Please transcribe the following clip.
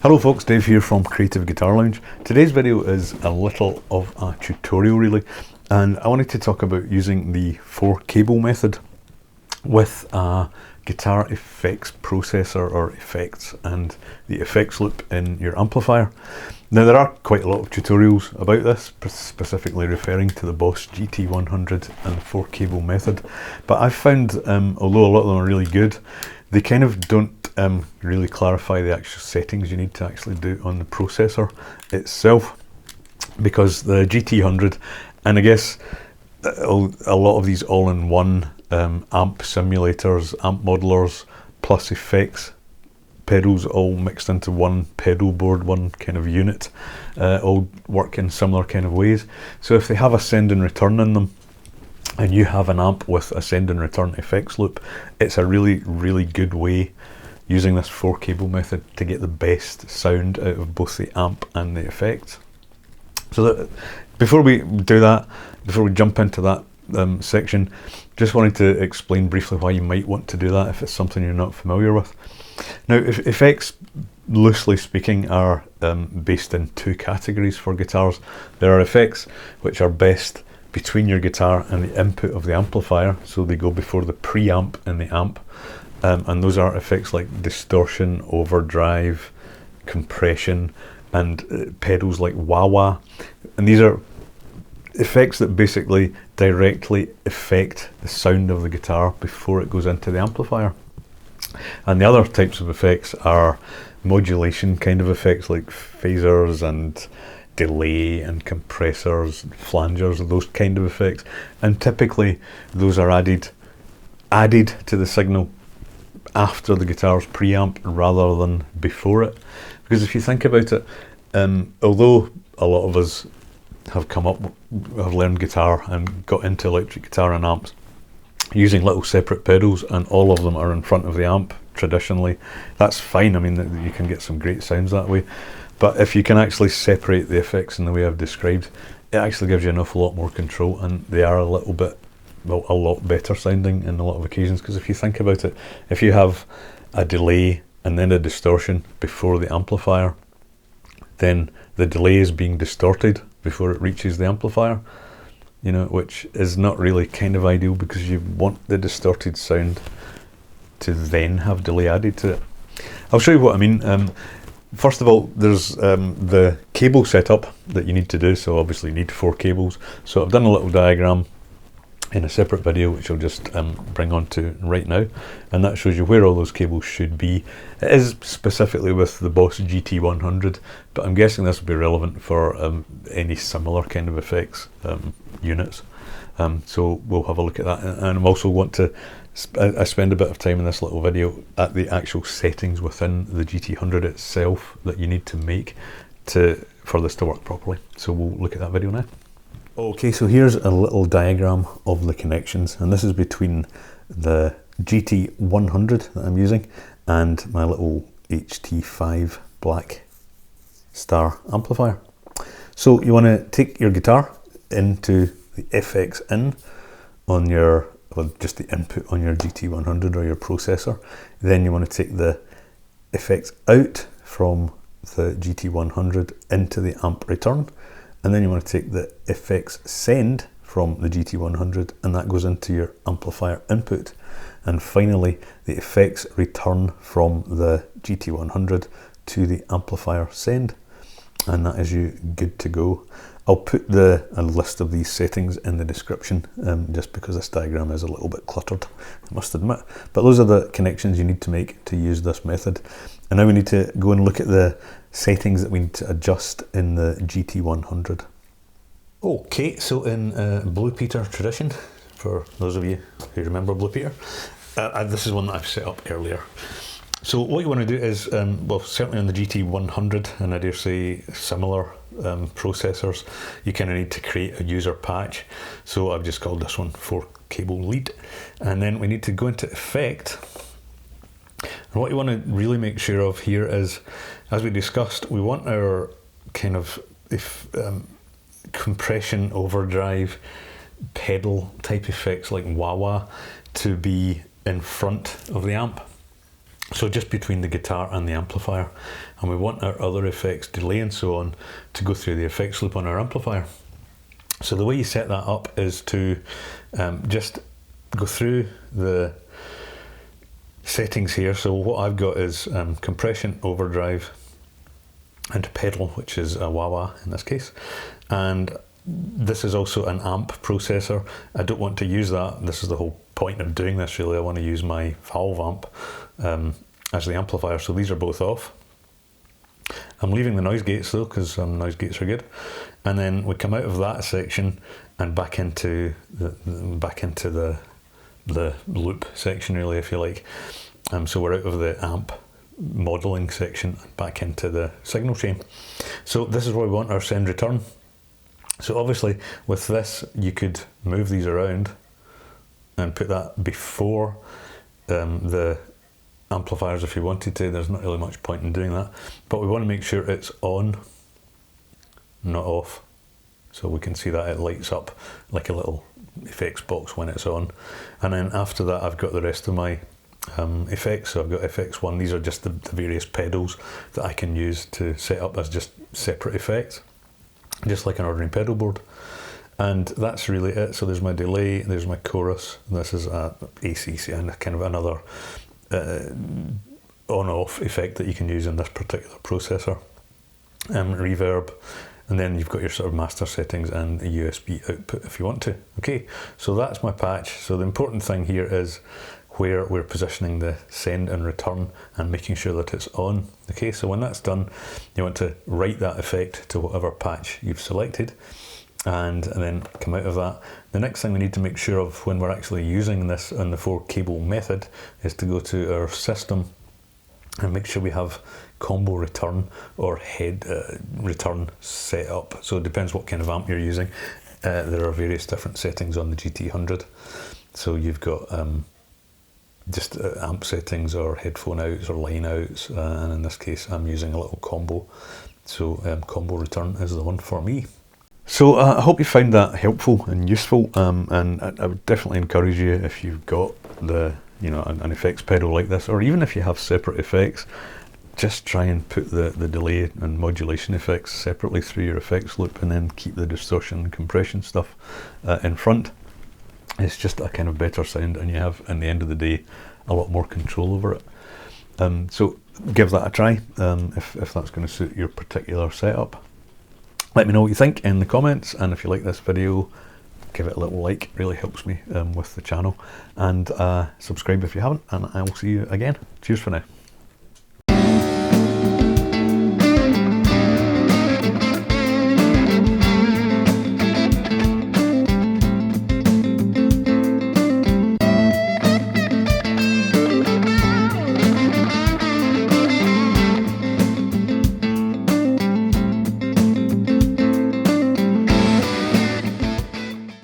Hello folks, Dave here from Creative Guitar Lounge. Today's video is a little of a tutorial really, and I wanted to talk about using the 4-cable method with a guitar effects processor or effects and the effects loop in your amplifier. Now there are quite a lot of tutorials about this, specifically referring to the Boss GT100 and 4-cable method, but I've found, although a lot of them are really good, they kind of don't really clarify the actual settings you need to actually do on the processor itself, because the GT100, and I guess a lot of these all-in-one amp simulators, amp modelers, plus effects pedals all mixed into one pedal board, one kind of unit, all work in similar kind of ways. So if they have a send and return in them, and you have an amp with a send and return effects loop, it's a really good way using this 4-cable method to get the best sound out of both the amp and the effects. So that, before we do that, before we jump into that section, just wanted to explain briefly why you might want to do that if it's something you're not familiar with. Now, effects, loosely speaking, are based in two categories for guitars. There are effects which are best between your guitar and the input of the amplifier, so they go before the preamp in the amp. And those are effects like distortion, overdrive, compression, and pedals like wah-wah. And these are effects that basically directly affect the sound of the guitar before it goes into the amplifier. And the other types of effects are modulation kind of effects like phasers and delay and compressors, flangers, those kind of effects. And typically those are added to the signal after the guitar's preamp rather than before it. Because if you think about it, although a lot of us have learned guitar and got into electric guitar and amps using little separate pedals, and all of them are in front of the amp traditionally, that's fine. I mean, you can get some great sounds that way. But if you can actually separate the effects in the way I've described, it actually gives you an awful lot more control, and they are a lot better sounding in a lot of occasions. Because if you think about it, if you have a delay and then a distortion before the amplifier, then the delay is being distorted before it reaches the amplifier, you know, which is not really kind of ideal, because you want the distorted sound to then have delay added to it. I'll show you what I mean. First of all, there's the cable setup that you need to do. So obviously you need 4 cables. So I've done a little diagram in a separate video, which I'll just bring on to right now, and that shows you where all those cables should be. It is specifically with the Boss GT100, but I'm guessing this will be relevant for any similar kind of effects units. So we'll have a look at that, and I also want to I spend a bit of time in this little video at the actual settings within the GT100 itself that you need to make for this to work properly. So we'll look at that video now. Okay, so here's a little diagram of the connections, and this is between the GT100 that I'm using and my little HT5 Black Star amplifier. So you want to take your guitar into the FX in on your, well, just the input on your GT100 or your processor. Then you want to take the effects out from the GT100 into the amp return. And then you want to take the effects send from the GT100, and that goes into your amplifier input. And finally, the effects return from the GT100 to the amplifier send. And that is you good to go. I'll put a list of these settings in the description, just because this diagram is a little bit cluttered, I must admit. But those are the connections you need to make to use this method. And now we need to go and look at the settings that we need to adjust in the GT100. Okay, so in Blue Peter tradition, for those of you who remember Blue Peter, this is one that I've set up earlier. So what you want to do is, well, certainly on the GT100, and I dare say similar processors, you kind of need to create a user patch. So I've just called this one 4-cable lead. And then we need to go into effect. And what you want to really make sure of here is, as we discussed, we want our kind of compression, overdrive, pedal type effects like wah-wah to be in front of the amp. So just between the guitar and the amplifier, and we want our other effects, delay and so on, to go through the effects loop on our amplifier. So the way you set that up is to just go through the settings here. So what I've got is compression, overdrive, and pedal, which is a wah-wah in this case. And this is also an amp processor. I don't want to use that. This is the whole point of doing this really. I want to use my valve amp as the amplifier. So these are both off. I'm leaving the noise gates though, because noise gates are good. And then we come out of that section and back into the loop section really, if you like. So we're out of the amp modeling section and back into the signal chain. So this is where we want our send return. So obviously with this you could move these around and put that before the amplifiers if you wanted to. There's not really much point in doing that, but we want to make sure it's on, not off. So we can see that it lights up like a little effects box when it's on. And then after that I've got the rest of my effects. So I've got FX1. These are just the various pedals that I can use to set up as just separate effects, just like an ordinary pedal board. And that's really it. So there's my delay, there's my chorus, this is a ACC and kind of another on-off effect that you can use in this particular processor. Reverb, and then you've got your sort of master settings and a USB output if you want to. Okay, so that's my patch. So the important thing here is where we're positioning the send and return and making sure that it's on. Okay, so when that's done, you want to write that effect to whatever patch you've selected and then come out of that. The next thing we need to make sure of when we're actually using this on the 4-cable method is to go to our system and make sure we have combo return or head return set up. So it depends what kind of amp you're using. There are various different settings on the GT100. So you've got just amp settings or headphone outs or line outs, and in this case I'm using a little combo. So combo return is the one for me. So I hope you found that helpful and useful, and I would definitely encourage you, if you've got an effects pedal like this, or even if you have separate effects, just try and put the delay and modulation effects separately through your effects loop, and then keep the distortion and compression stuff in front. It's just a kind of better sound, and you have, in the end of the day, a lot more control over it. So give that a try if that's going to suit your particular setup. Let me know what you think in the comments, and if you like this video, give it a little like. It really helps me with the channel, and subscribe if you haven't, and I will see you again. Cheers for now.